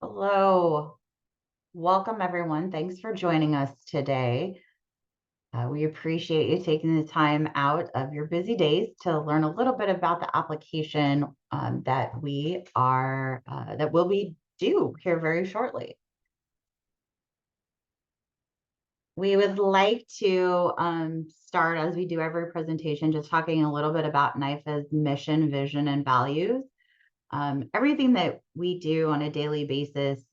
Hello, welcome everyone. Thanks for joining us today. We appreciate you taking the time out of your busy days to learn a little bit about the application that will be due here very shortly. We would like to start, as we do every presentation, just talking a little bit about NIFA's mission, vision, and values. Everything that we do on a daily basis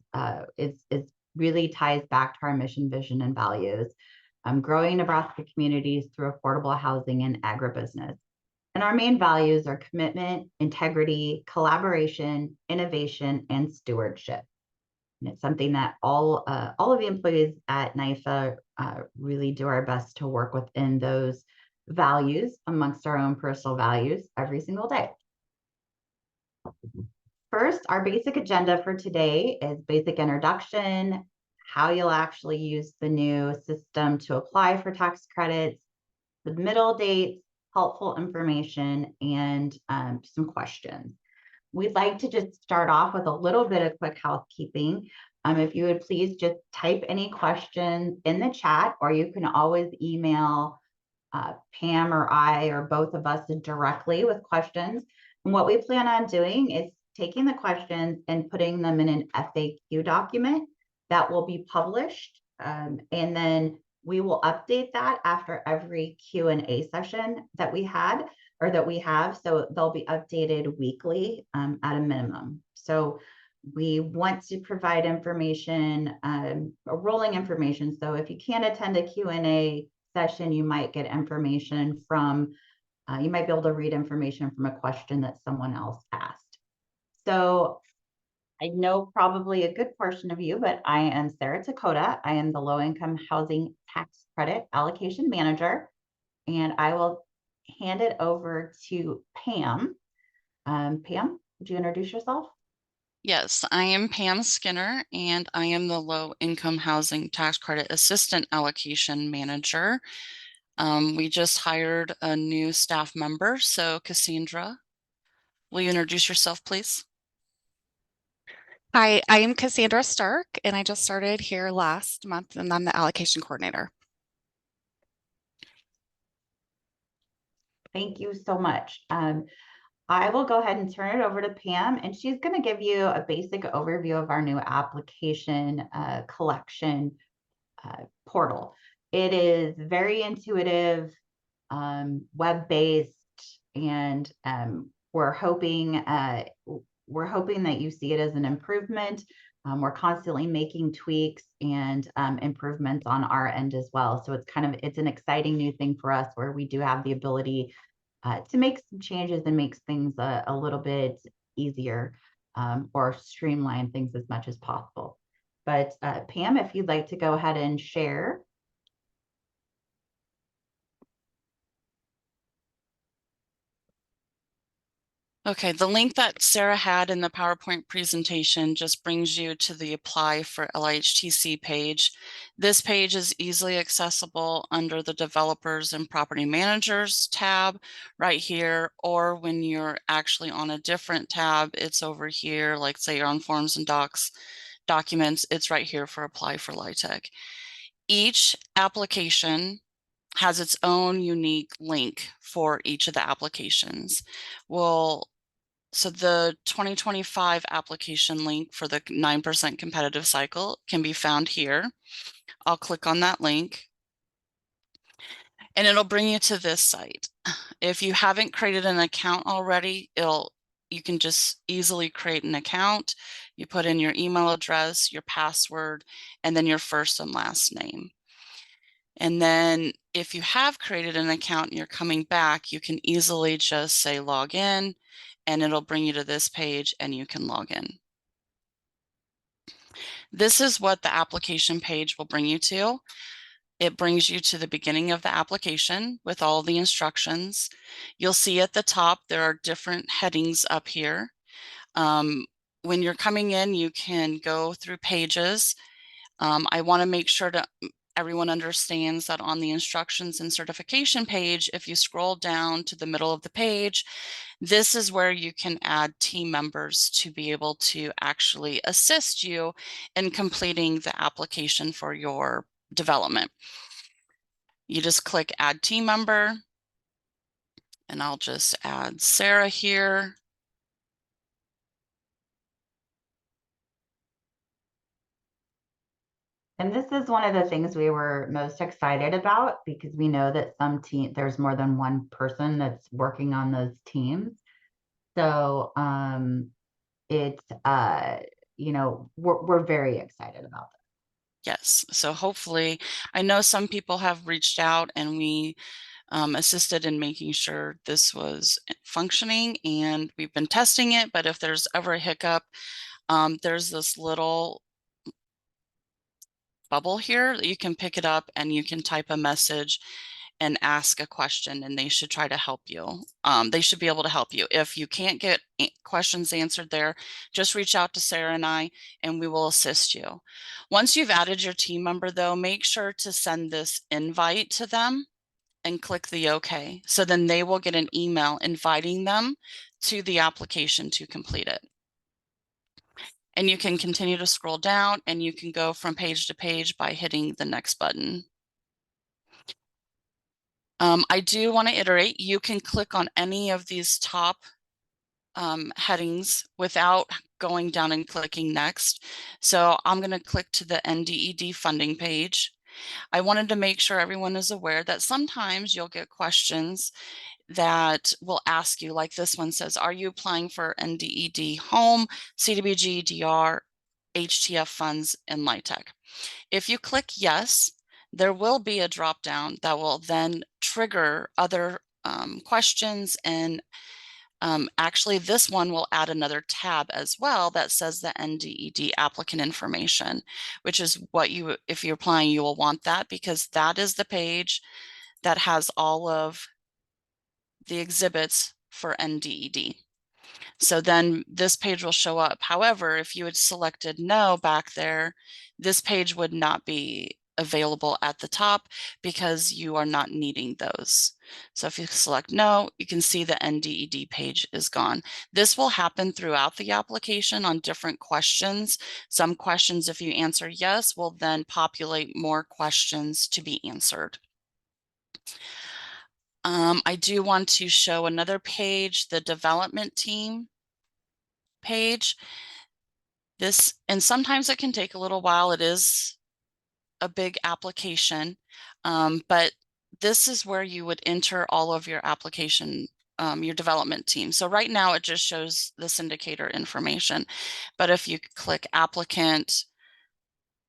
is really ties back to our mission, vision, and values. Growing Nebraska communities through affordable housing and agribusiness. And our main values are commitment, integrity, collaboration, innovation, and stewardship. And it's something that all of the employees at NIFA really do our best to work within those values amongst our own personal values every single day. First, our basic agenda for today is basic introduction, how you'll actually use the new system to apply for tax credits, the middle dates, helpful information, and some questions. We'd like to just start off with a little bit of quick housekeeping. If you would please just type any questions in the chat, or you can always email Pam or I or both of us directly with questions. And what we plan on doing is taking the questions and putting them in an FAQ document that will be published. And then we will update that after every Q&A session that we had or that we have. So they'll be updated weekly at a minimum. So we want to provide information, rolling information. So if you can't attend a Q&A session, you might get information from, you might be able to read information from a question that someone else asked. So I know probably a good portion of you, but I am Sarah Takota. I am the Low Income Housing Tax Credit Allocation Manager, and I will hand it over to Pam. Pam, would you introduce yourself? Yes, I am Pam Skinner, and I am the Low Income Housing Tax Credit Assistant Allocation Manager. We just hired a new staff member, so Cassandra, will you introduce yourself, please? Hi, I am Cassandra Stark, and I just started here last month, and I'm the allocation coordinator. Thank you so much. I will go ahead and turn it over to Pam, and she's going to give you a basic overview of our new application collection portal. It is very intuitive, web-based, and we're hoping that you see it as an improvement. We're constantly making tweaks and improvements on our end as well. So it's an exciting new thing for us where we do have the ability to make some changes and makes things a little bit easier or streamline things as much as possible. But Pam, if you'd like to go ahead and share. Okay, the link that Sarah had in the PowerPoint presentation just brings you to the Apply for LIHTC page. This page is easily accessible under the Developers and Property Managers tab right here, or when you're actually on a different tab, it's over here, like say you're on Forms and Documents, it's right here for Apply for LIHTC. Each application has its own unique link for each of the applications. So the 2025 application link for the 9% competitive cycle can be found here. I'll click on that link and it'll bring you to this site. If you haven't created an account already, you can just easily create an account. You put in your email address, your password, and then your first and last name. And then if you have created an account and you're coming back, you can easily just say log in, and it'll bring you to this page and you can log in. This is what the application page will bring you to. It brings you to the beginning of the application with all the instructions. You'll see at the top there are different headings up here. When you're coming in, you can go through pages. I want to make sure to everyone understands that on the instructions and certification page, if you scroll down to the middle of the page, this is where you can add team members to be able to actually assist you in completing the application for your development. You just click add team member, and I'll just add Sarah here. And this is one of the things we were most excited about, because we know that there's more than one person that's working on those teams. So it's we're very excited about that. Yes, so hopefully, I know some people have reached out, and we assisted in making sure this was functioning, and we've been testing it. But if there's ever a hiccup, there's this little bubble here that you can pick it up, and you can type a message and ask a question, and they should try to help you. They should be able to help you. If you can't get questions answered there, just reach out to Sarah and I, and we will assist you. Once you've added your team member, though, make sure to send this invite to them and click the OK. So then they will get an email inviting them to the application to complete it. And you can continue to scroll down, and you can go from page to page by hitting the next button. I do want to iterate, you can click on any of these top headings without going down and clicking next. So I'm going to click to the NDED funding page. I wanted to make sure everyone is aware that sometimes you'll get questions that will ask you, like this one says, are you applying for NDED home, CDBG, DR, HTF funds, and LIHTC? If you click yes, there will be a drop down that will then trigger other questions, and actually this one will add another tab as well that says the NDED applicant information, which is what you, if you're applying, you will want that, because that is the page that has all of the exhibits for NDED. So then this page will show up. However, if you had selected no back there, this page would not be available at the top because you are not needing those. So if you select no, you can see the NDED page is gone. This will happen throughout the application on different questions. Some questions, if you answer yes, will then populate more questions to be answered. I do want to show another page, the development team page. This, and sometimes it can take a little while. It is a big application, but this is where you would enter all of your application, your development team. So right now it just shows the syndicator information, but if you click applicant,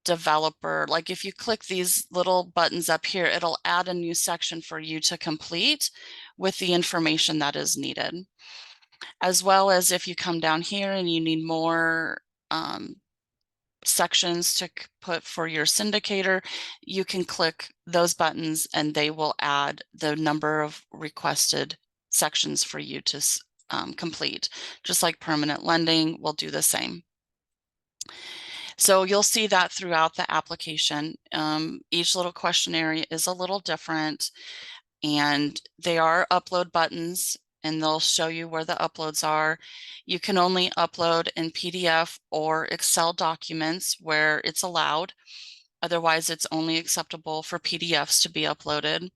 developer, like if you click these little buttons up here, it'll add a new section for you to complete with the information that is needed. As well as if you come down here and you need more sections to put for your syndicator, you can click those buttons and they will add the number of requested sections for you to complete. Just like permanent lending will do the same. So you'll see that throughout the application. Each little questionnaire is a little different, and they are upload buttons, and they'll show you where the uploads are. You can only upload in PDF or Excel documents where it's allowed. Otherwise, it's only acceptable for PDFs to be uploaded.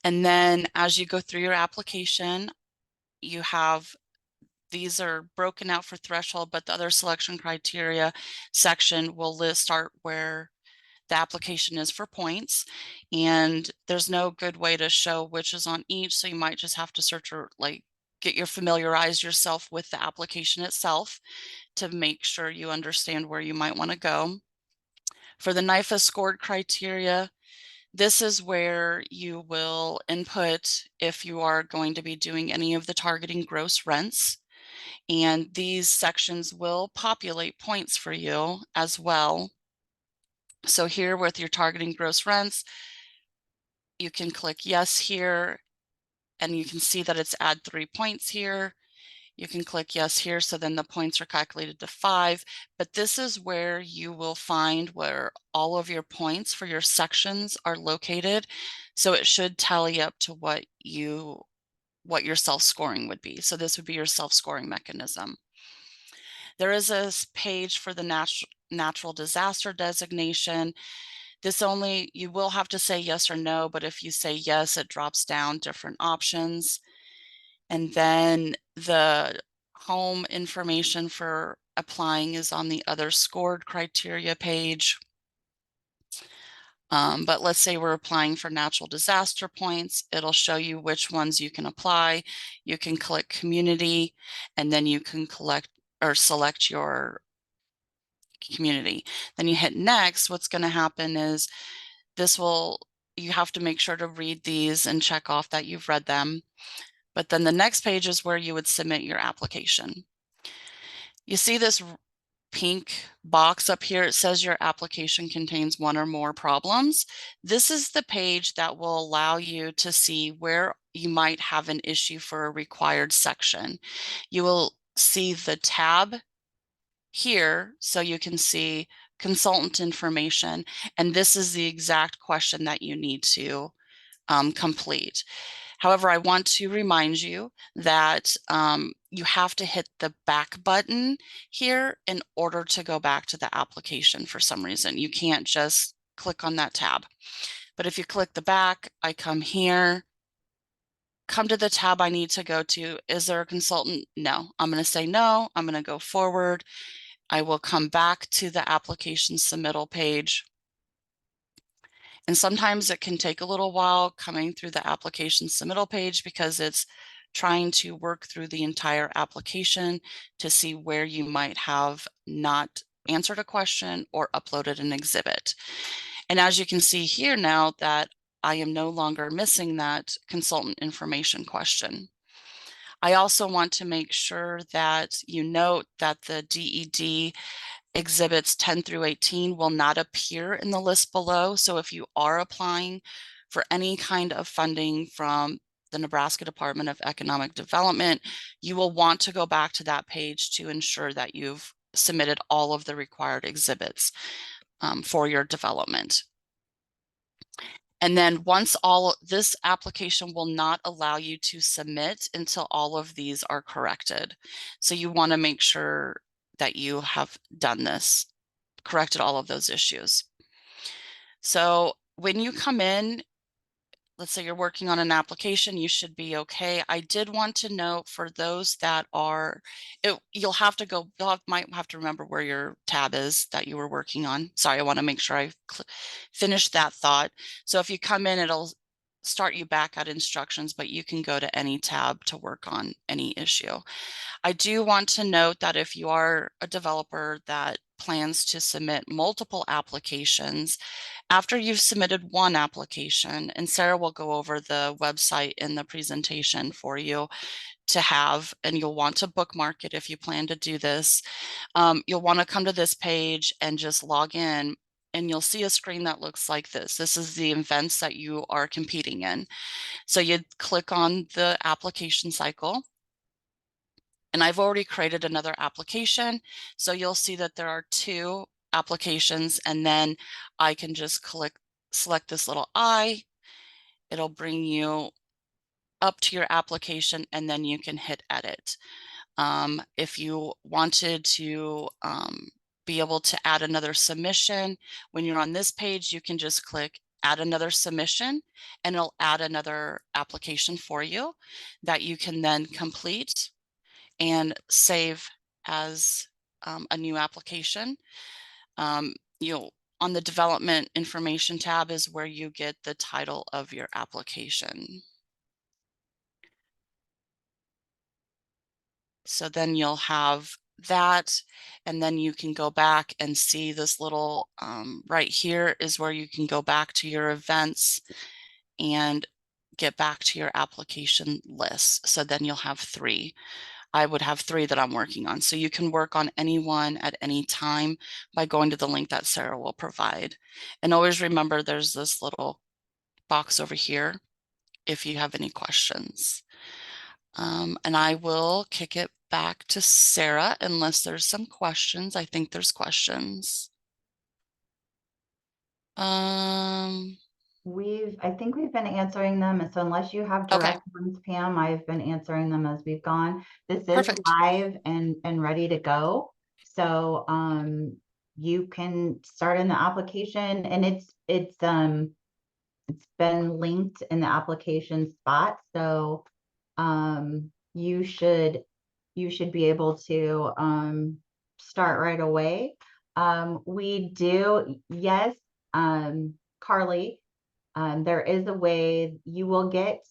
And then as you go through your application, you have, these are broken out for threshold, but the other selection criteria section will start where the application is for points, and there's no good way to show which is on each, so you might just have to search or like familiarize yourself with the application itself to make sure you understand where you might want to go. For the NIFA scored criteria, this is where you will input if you are going to be doing any of the targeting gross rents, and these sections will populate points for you as well. So here with your targeting gross rents, you can click yes here, and you can see that it's add 3 points here. You can click yes here, so then the points are calculated to 5, but this is where you will find where all of your points for your sections are located. So it should tally up to what your self-scoring would be. So this would be your self-scoring mechanism. There is a page for the natural disaster designation. You will have to say yes or no, but if you say yes, it drops down different options. And then the home information for applying is on the other scored criteria page. But let's say we're applying for natural disaster points. It'll show you which ones you can apply. You can click community, and then you can select your community. Then you hit next. What's going to happen is you have to make sure to read these and check off that you've read them. But then the next page is where you would submit your application. You see this pink box up here. It says your application contains one or more problems. This is the page that will allow you to see where you might have an issue for a required section. You will see the tab here, so you can see consultant information, and this is the exact question that you need to complete. However, I want to remind you that you have to hit the back button here in order to go back to the application for some reason. You can't just click on that tab. But if you click the back, I come here, come to the tab I need to go to. Is there a consultant? No. I'm going to say no. I'm going to go forward. I will come back to the application submittal page. And sometimes it can take a little while coming through the application submittal page because it's trying to work through the entire application to see where you might have not answered a question or uploaded an exhibit. And as you can see here now that I am no longer missing that consultant information question. I also want to make sure that you note that the DED exhibits 10 through 18 will not appear in the list below. So if you are applying for any kind of funding from the Nebraska Department of Economic Development, you will want to go back to that page to ensure that you've submitted all of the required exhibits for your development. And then this application will not allow you to submit until all of these are corrected. So you want to make sure that you have done this, corrected all of those issues. So when you come in, let's say you're working on an application, you should be okay. I did want to note for those that you'll might have to remember where your tab is that you were working on. Sorry, I want to make sure I finished that thought. So if you come in, it'll start you back at instructions, but you can go to any tab to work on any issue. I do want to note that if you are a developer that plans to submit multiple applications, after you've submitted one application, and Sarah will go over the website in the presentation for you to have, and you'll want to bookmark it if you plan to do this. You'll want to come to this page and just log in, and you'll see a screen that looks like this. This is the events that you are competing in. So you click on the application cycle. And I've already created another application. So you'll see that there are 2 applications, and then I can just select this little I. It'll bring you up to your application, and then you can hit edit. If you wanted to be able to add another submission, when you're on this page, you can just click add another submission, and it'll add another application for you that you can then complete and save as a new application. On the development information tab is where you get the title of your application. So then you'll have that, and then you can go back and see this little right here is where you can go back to your events and get back to your application list. So then you'll have 3. I would have 3 that I'm working on. So you can work on any one at any time by going to the link that Sarah will provide. And always remember there's this little box over here if you have any questions. And I will kick it back to Sarah unless there's some questions. I think there's questions. I think we've been answering them. And so unless you have Okay. direct ones, Pam, I've been answering them as we've gone. This is Perfect. live and ready to go. So you can start in the application, and it's been linked in the application spot. So you should be able to start right away. We do, yes, Carly, there is a way you will get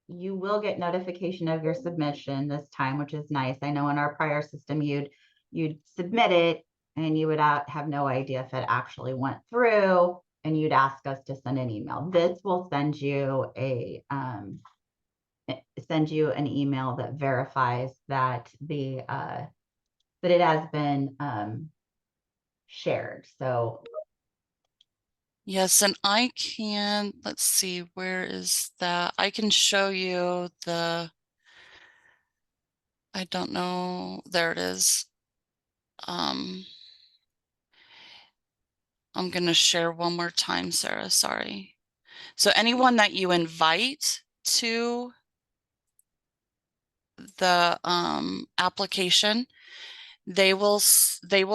notification of your submission this time, which is nice. I know in our prior system you'd submit it and you would have no idea if it actually went through, and you'd ask us to send an email. This will send you an email that verifies that that it has been shared. So Yes, and I can, let's see, where is that? I can show you I don't know, there it is. I'm going to share one more time, Sarah, sorry. So anyone that you invite to the application, they will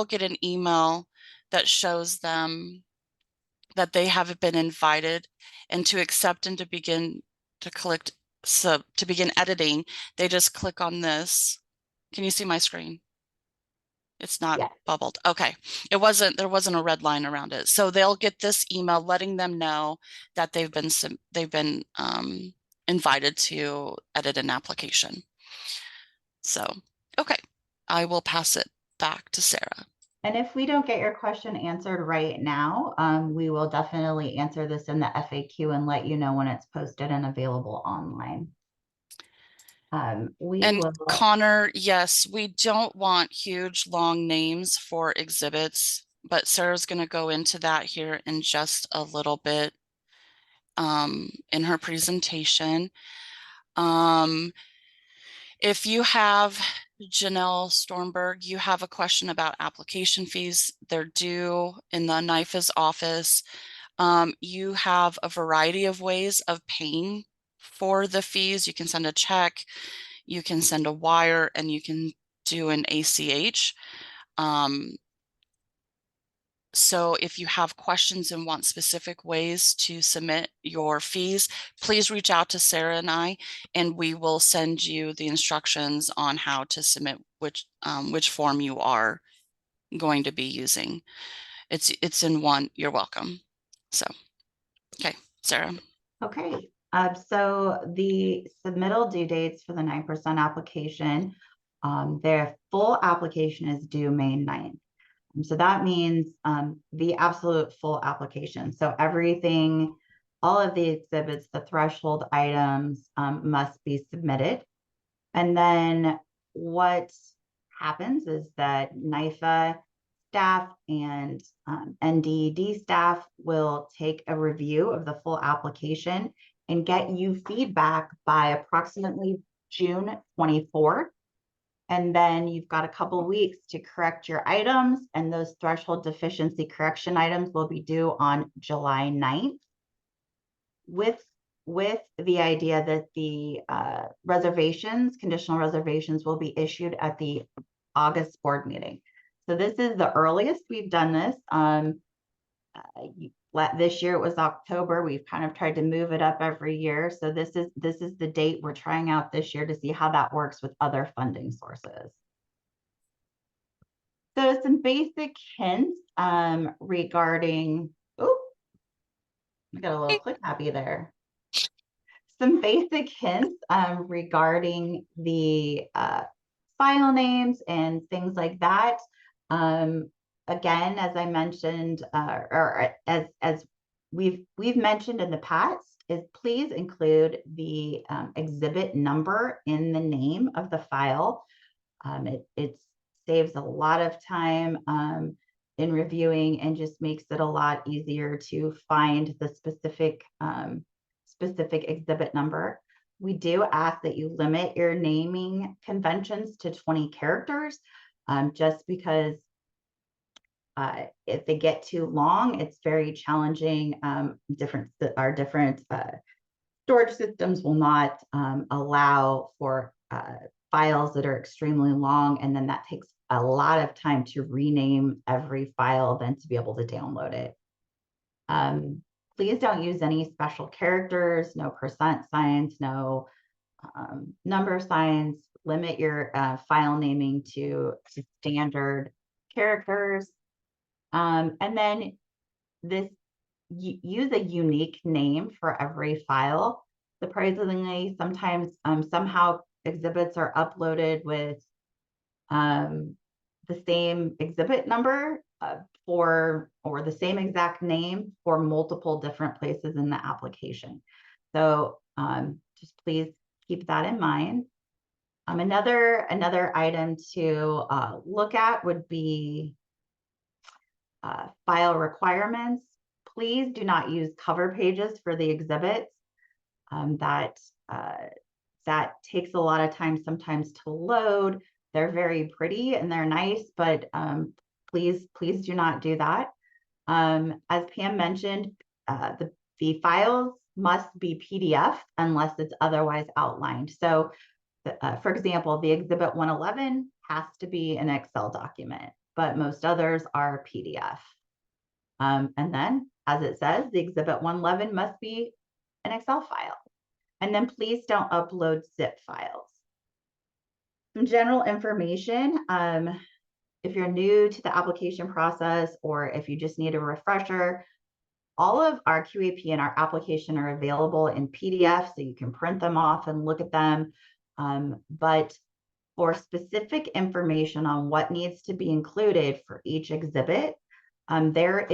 get an email that shows them that they have been invited, and to accept and to begin to begin editing, they just click on this. Can you see my screen? It's not bubbled. Okay. There wasn't a red line around it. So they'll get this email letting them know that they've been invited to edit an application. So, okay, I will pass it back to Sarah. And if we don't get your question answered right now, we will definitely answer this in the FAQ and let you know when it's posted and available online. Connor, yes, we don't want huge long names for exhibits, but Sarah's going to go into that here in just a little bit in her presentation. If you have, Janelle Stormberg, you have a question about application fees, they're due in the NIFA's office. You have a variety of ways of paying for the fees. You can send a check, you can send a wire, and you can do an ACH. So if you have questions and want specific ways to submit your fees, please reach out to Sarah and I, and we will send you the instructions on how to submit which form you are going to be using. It's in one. You're welcome. So, okay, Sarah. Okay. So the submittal due dates for the 9% application, their full application is due May 9th. So that means the absolute full application. So everything, all of the exhibits, the threshold items must be submitted. And then what happens is that NIFA staff and NDED staff will take a review of the full application and get you feedback by approximately June 24th. And then you've got a couple of weeks to correct your items, and those threshold deficiency correction items will be due on July 9th with the idea that the conditional reservations will be issued at the August board meeting. So this is the earliest we've done this. This year it was October. We've kind of tried to move it up every year. So this is the date we're trying out this year to see how that works with other funding sources. So some basic hints regarding, oh, I got a little click happy there. Some basic hints regarding the file names and things like that. Again, as I mentioned, or as we've mentioned in the past, is please include the exhibit number in the name of the file. It saves a lot of time in reviewing and just makes it a lot easier to find the specific exhibit number. we do ask that you limit your naming conventions to 20 characters, just because if they get too long, it's very challenging. Our different storage systems will not allow for files that are extremely long, and then that takes a lot of time to rename every file, then to be able to download it. Please don't use any special characters, no percent signs, no number signs. Limit your file naming to standard characters. And then use a unique name for every file. Surprisingly, sometimes somehow exhibits are uploaded with the same exhibit number or the same exact name for multiple different places in the application. So just please keep that in mind. Another item to look at would be file requirements. Please do not use cover pages for the exhibits. That takes a lot of time sometimes to load. They're very pretty and they're nice, but please do not do that. As Pam mentioned, the files must be PDF unless it's otherwise outlined. So for example, the exhibit 111 has to be an Excel document, but most others are PDF. And then, as it says, the exhibit 111 must be an Excel file. And then please don't upload zip files. Some general information, if you're new to the application process, or if you just need a refresher, all of our QAP and our application are available in PDF, so you can print them off and look at them. But for specific information on what needs to be included for each exhibit, there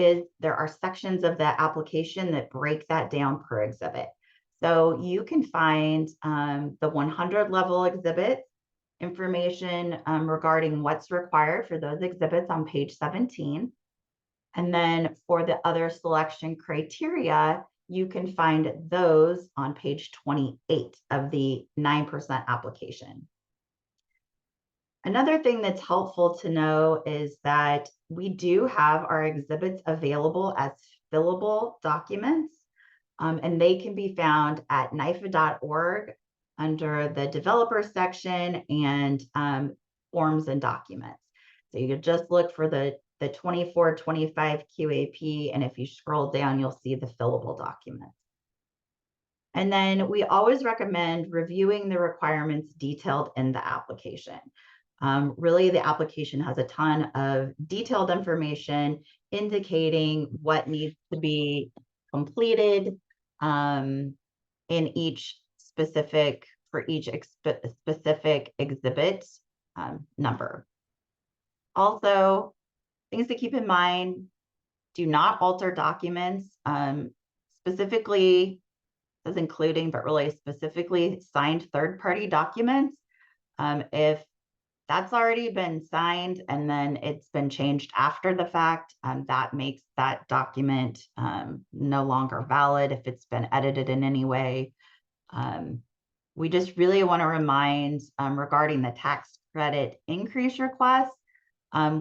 are sections of the application that break that down per exhibit. So you can find the 100 level exhibits information regarding what's required for those exhibits on page 17. And then for the other selection criteria, you can find those on page 28 of the 9% application. Another thing that's helpful to know is that we do have our exhibits available as fillable documents, and they can be found at NIFA.org under the developer section and forms and documents. So you could just look for the 24-25 QAP, and if you scroll down, you'll see the fillable documents. And then we always recommend reviewing the requirements detailed in the application. Really, the application has a ton of detailed information indicating what needs to be completed in each specific exhibit number. Also, things to keep in mind: do not alter documents, specifically as including, but really specifically signed third-party documents. If that's already been signed and then it's been changed after the fact, that makes that document no longer valid if it's been edited in any way. We just really want to remind regarding the tax credit increase request,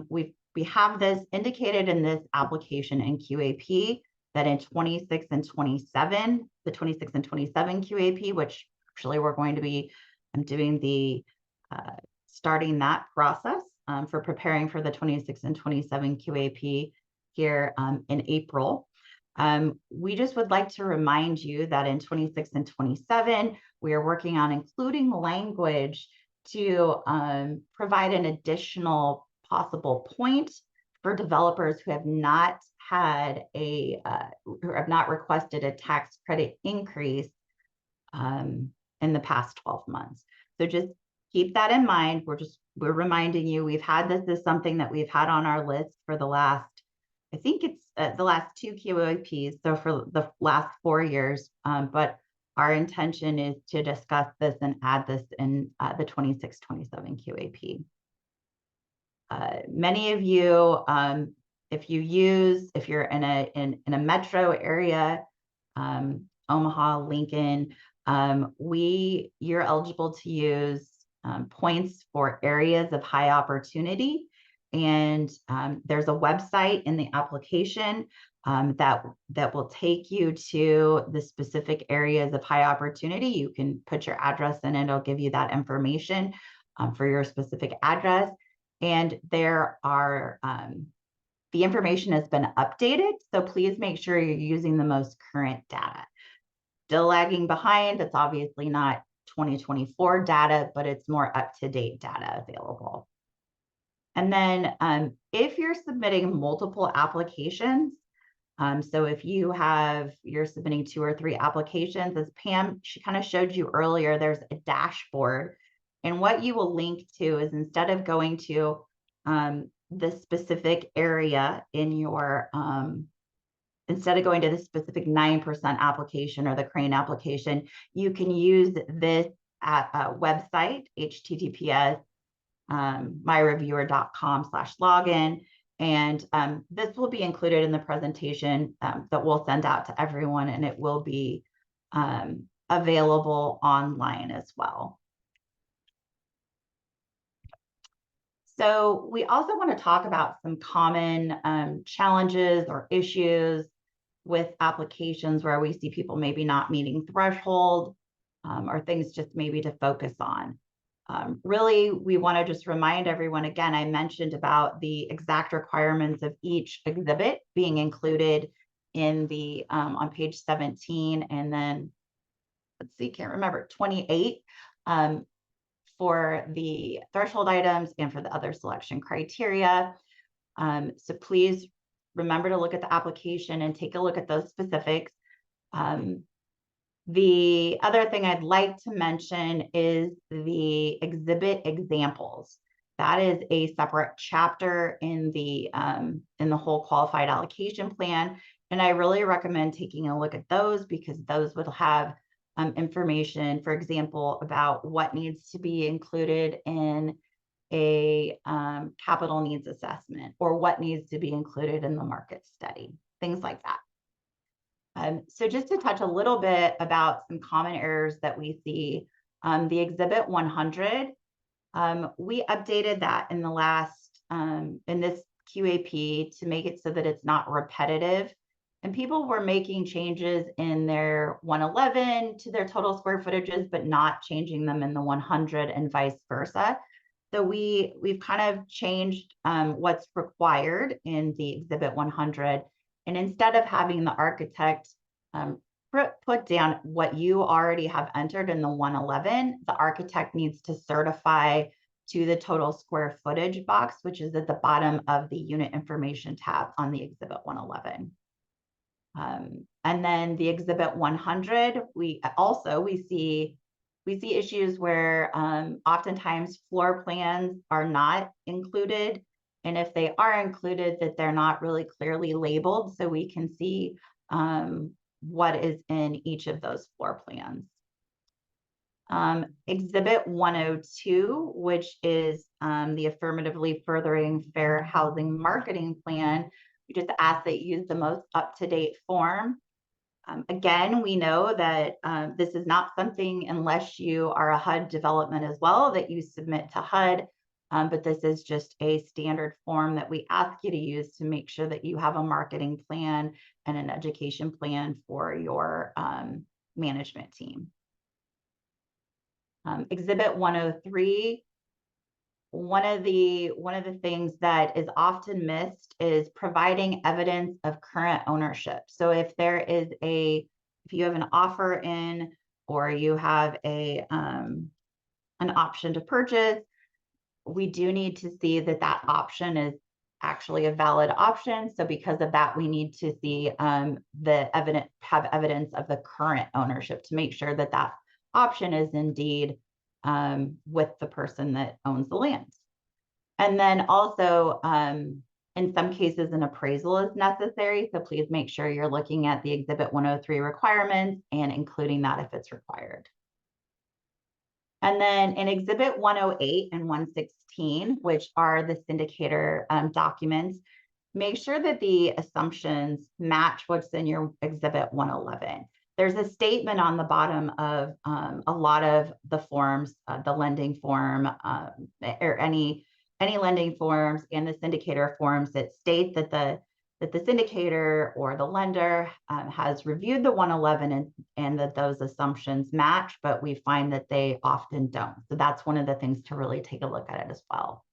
we have this indicated in this application in QAP that in 26 and 27, the 26 and 27 QAP, which actually we're going to be doing the starting that process for preparing for the 26 and 27 QAP here in April. We just would like to remind you that in 26 and 27, we are working on including language to provide an additional possible point for developers who have not had who have not requested a tax credit increase in the past 12 months. So just keep that in mind. We're reminding you, we've had this is something that we've had on our list for the last, I think it's the last 2 QAPs, so for the last 4 years, but our intention is to discuss this and add this in the 26-27 QAP. Many of you, if you're in a metro area, Omaha, Lincoln, you're eligible to use points for areas of high opportunity. And there's a website in the application that will take you to the specific areas of high opportunity. You can put your address in and it'll give you that information for your specific address. And there are, the information has been updated. So please make sure you're using the most current data. Still lagging behind. It's obviously not 2024 data, but it's more up-to-date data available. And then if you're submitting multiple applications, so if you're submitting 2 or 3 applications, as Pam, she kind of showed you earlier, there's a dashboard. And what you will link to is, instead of going to the specific area in your, instead of going to the specific 9% application or the Crane application, you can use this website, https myreviewer.com/login. And this will be included in the presentation that we'll send out to everyone, and it will be available online as well. So we also want to talk about some common challenges or issues with applications where we see people maybe not meeting threshold or things just maybe to focus on. Really, we want to just remind everyone, again, I mentioned about the exact requirements of each exhibit being included in the on page 17, and then let's see, can't remember, 28 for the threshold items and for the other selection criteria. So please remember to look at the application and take a look at those specifics. The other thing I'd like to mention is the exhibit examples. That is a separate chapter in the whole qualified allocation plan. And I really recommend taking a look at those, because those would have information, for example, about what needs to be included in a capital needs assessment, or what needs to be included in the market study, things like that. So just to touch a little bit about some common errors that we see, the Exhibit 100, we updated that in the last, in this QAP to make it so that it's not repetitive. And people were making changes in their 111 to their total square footages, but not changing them in the 100 and vice versa. So we've kind of changed what's required in the Exhibit 100. And instead of having the architect put down what you already have entered in the 111, the architect needs to certify to the total square footage box, which is at the bottom of the unit information tab on the Exhibit 111. And then the Exhibit 100, we see issues where oftentimes floor plans are not included. And if they are included, that they're not really clearly labeled, so we can see what is in each of those floor plans. Exhibit 102, which is the Affirmatively Furthering Fair Housing Marketing Plan, we just ask that you use the most up-to-date form. Again, we know that this is not something, unless you are a HUD development as well, that you submit to HUD. But this is just a standard form that we ask you to use to make sure that you have a marketing plan and an education plan for your management team. Exhibit 103, one of the things that is often missed is providing evidence of current ownership. So if you have an offer in, or you have an option to purchase, we do need to see that that option is actually a valid option. So because of that, we need to see have evidence of the current ownership to make sure that that option is indeed with the person that owns the land. And then also, in some cases, an appraisal is necessary. So please make sure you're looking at the Exhibit 103 requirements and including that if it's required. And then in Exhibit 108 and 116, which are the syndicator documents, make sure that the assumptions match what's in your Exhibit 111. there's a statement on the bottom of a lot of the forms, the lending form, or any lending forms and the syndicator forms that state that the syndicator or the lender has reviewed the 111 and that those assumptions match, but we find that they often don't. So that's one of the things to really take a look at it as well.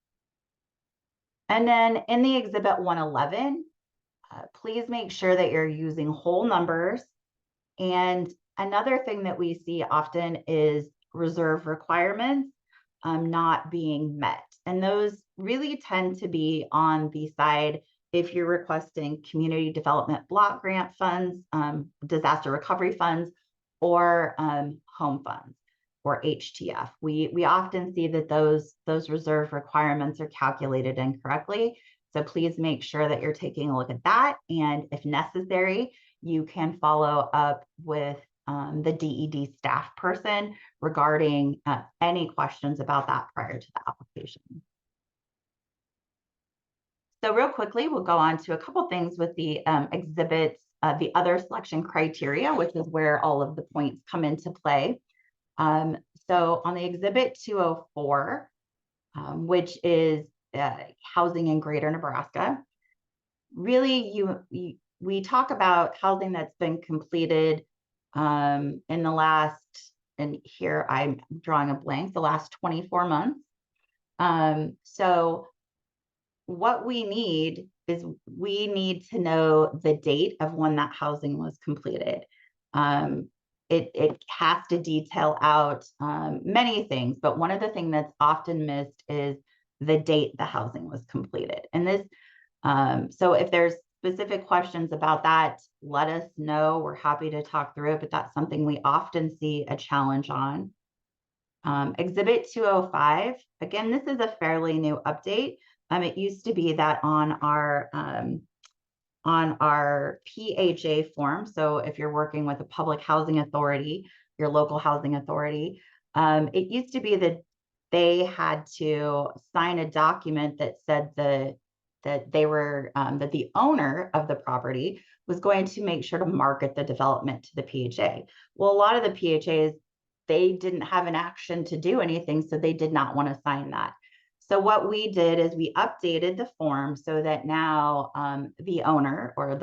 And then in the Exhibit 111, please make sure that you're using whole numbers. And another thing that we see often is reserve requirements not being met. And those really tend to be on the side if you're requesting community development block grant funds, disaster recovery funds, or home funds or HTF. We often see that those reserve requirements are calculated incorrectly. So please make sure that you're taking a look at that. And if necessary, you can follow up with the DED staff person regarding any questions about that prior to the application. So real quickly, we'll go on to a couple things with the exhibits, the other selection criteria, which is where all of the points come into play. So on the Exhibit 204, which is housing in Greater Nebraska, really we talk about housing that's been completed in the last, and here I'm drawing a blank, the last 24 months. So what we need is we need to know the date of when that housing was completed. It has to detail out many things, but one of the things that's often missed is the date the housing was completed. And this, so if there's specific questions about that, let us know. We're happy to talk through it, but that's something we often see a challenge on. Exhibit 205, again, this is a fairly new update. It used to be that on our PHA form, so if you're working with a public housing authority, your local housing authority, it used to be that they had to sign a document that said that the owner of the property was going to make sure to market the development to the PHA. Well, a lot of the PHAs, they didn't have an action to do anything, so they did not want to sign that. So what we did is we updated the form so that now the owner or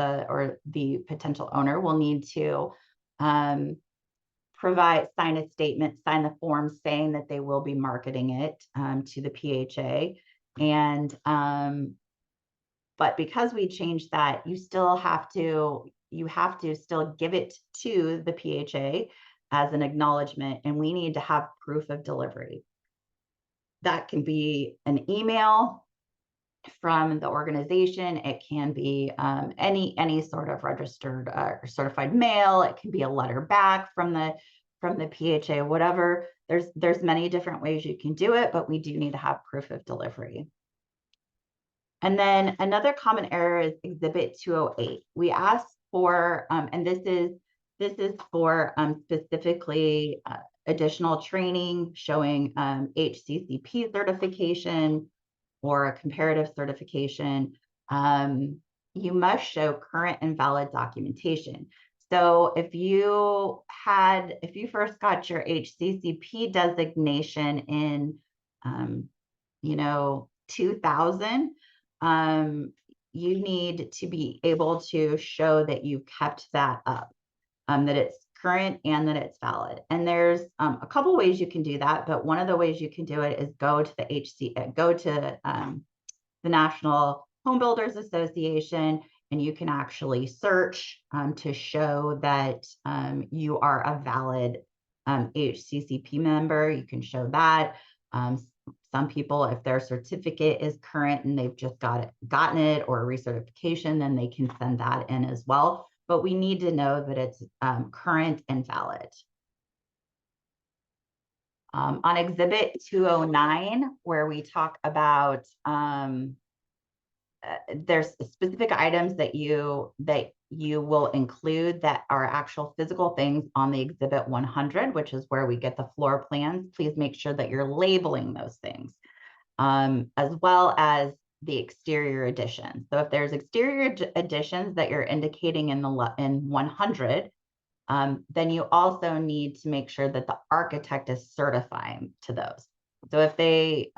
the potential owner will need to sign a statement, sign the form saying that they will be marketing it to the PHA. And but because we changed that, you have to still give it to the PHA as an acknowledgement, and we need to have proof of delivery. That can be an email from the organization. It can be any sort of registered or certified mail. It can be a letter back from the PHA, whatever. There's many different ways you can do it, but we do need to have proof of delivery. And then another common error is Exhibit 208. We ask for, and this is for specifically additional training showing HCCP certification or a comparative certification. You must show current and valid documentation. So if you first got your HCCP designation in 2000, you need to be able to show that you kept that up, that it's current and that it's valid. And there's a couple ways you can do that, but one of the ways you can do it is go to the National Home Builders Association, and you can actually search to show that you are a valid HCCP member. You can show that. Some people, if their certificate is current and they've just gotten it or a recertification, then they can send that in as well. But we need to know that it's current and valid. On Exhibit 209, where we talk about there's specific items that you will include that are actual physical things on the Exhibit 100, which is where we get the floor plans. Please make sure that you're labeling those things, as well as the exterior additions. So if there's exterior additions that you're indicating in 100, then you also need to make sure that the architect is certifying to those. So if they,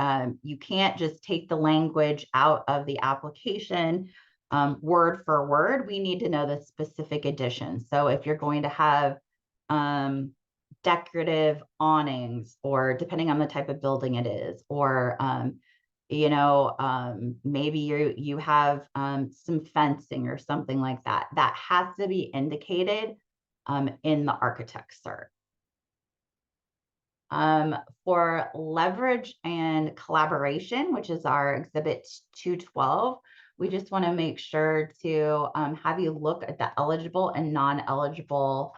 you can't just take the language out of the application word for word. We need to know the specific additions. So if you're going to have decorative awnings, or depending on the type of building it is, or maybe you have some fencing or something like that, that has to be indicated in the architect cert. For leverage and collaboration, which is our exhibit 212, we just want to make sure to have you look at the eligible and non-eligible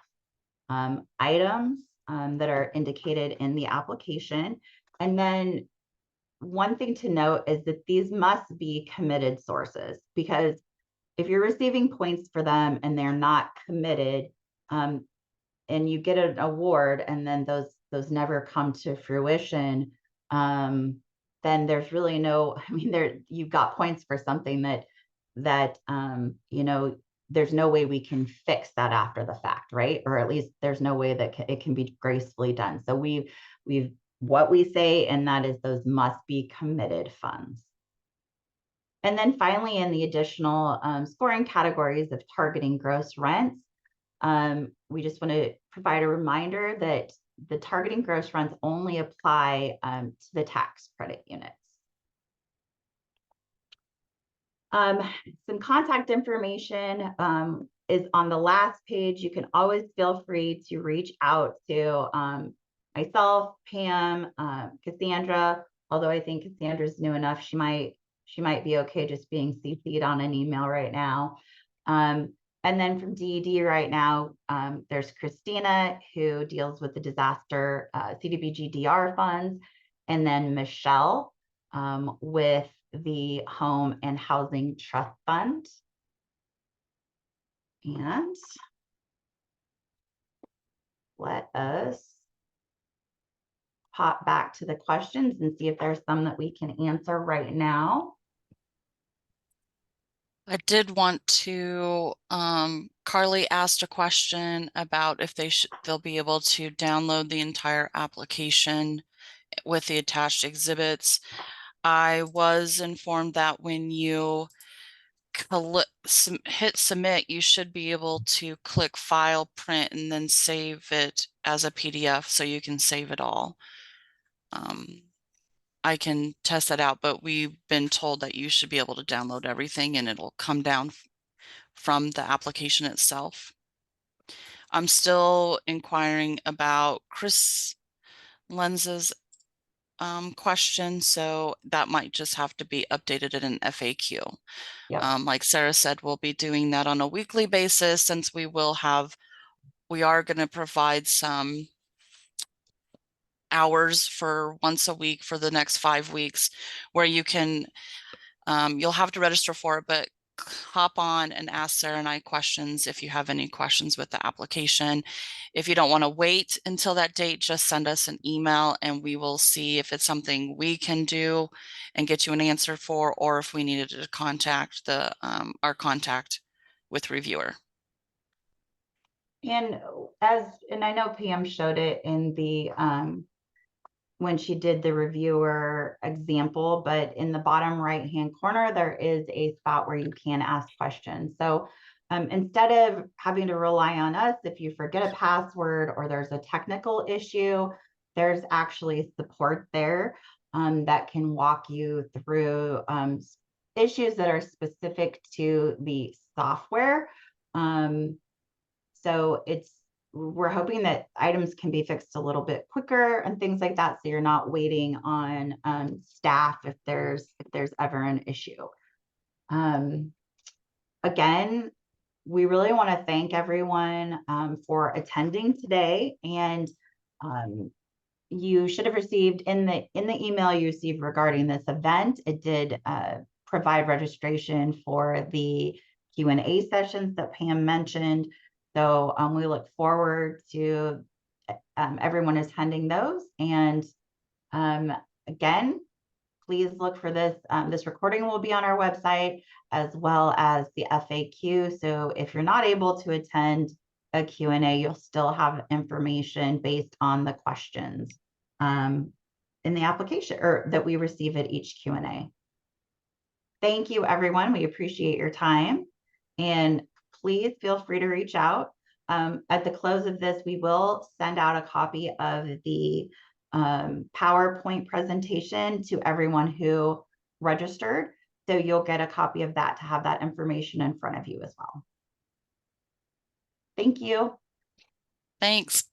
items that are indicated in the application. And then one thing to note is that these must be committed sources, because if you're receiving points for them and they're not committed, and you get an award and then those never come to fruition, then there's really no, I mean, you've got points for something that there's no way we can fix that after the fact, right? Or at least there's no way that it can be gracefully done. So we've what we say, and that is those must be committed funds. And then finally, in the additional scoring categories of targeting gross rents, we just want to provide a reminder that the targeting gross rents only apply to the tax credit units. Some contact information is on the last page. You can always feel free to reach out to myself, Pam, Cassandra, although I think Cassandra's new enough, she might be okay just being CC'd on an email right now. And then from DED right now, there's Christina, who deals with the disaster CDBG-DR funds, and then Michelle with the Home and Housing Trust Fund. And let us pop back to the questions and see if there's some that we can answer right now. I did want to, Carly asked a question about if they'll be able to download the entire application with the attached exhibits. I was informed that when you hit submit, you should be able to click file, print, and then save it as a PDF so you can save it all. I can test that out, but we've been told that you should be able to download everything and it'll come down from the application itself. I'm still inquiring about Chris Lenz's question, so that might just have to be updated in an FAQ. Yep. Like Sarah said, we'll be doing that on a weekly basis, since we are going to provide some hours for once a week for the next 5 weeks, where you can, you'll have to register for it, but hop on and ask Sarah and I questions if you have any questions with the application. If you don't want to wait until that date, just send us an email and we will see if it's something we can do and get you an answer for, or if we needed to contact our contact with reviewer. And I know Pam showed it in the when she did the reviewer example, but in the bottom right hand corner, there is a spot where you can ask questions. So instead of having to rely on us, if you forget a password or there's a technical issue, there's actually support there that can walk you through issues that are specific to the software. So we're hoping that items can be fixed a little bit quicker and things like that, so you're not waiting on staff if there's ever an issue. Again, we really want to thank everyone for attending today, and you should have received in the email you received regarding this event, it did provide registration for the Q&A sessions that Pam mentioned. So we look forward to everyone attending those. And again, please look for this. This recording will be on our website, as well as the FAQ. So if you're not able to attend a Q&A, you'll still have information based on the questions in the application or that we receive at each Q&A. Thank you, everyone. We appreciate your time. And please feel free to reach out. At the close of this, we will send out a copy of the PowerPoint presentation to everyone who registered. So you'll get a copy of that to have that information in front of you as well. Thank you. Thanks.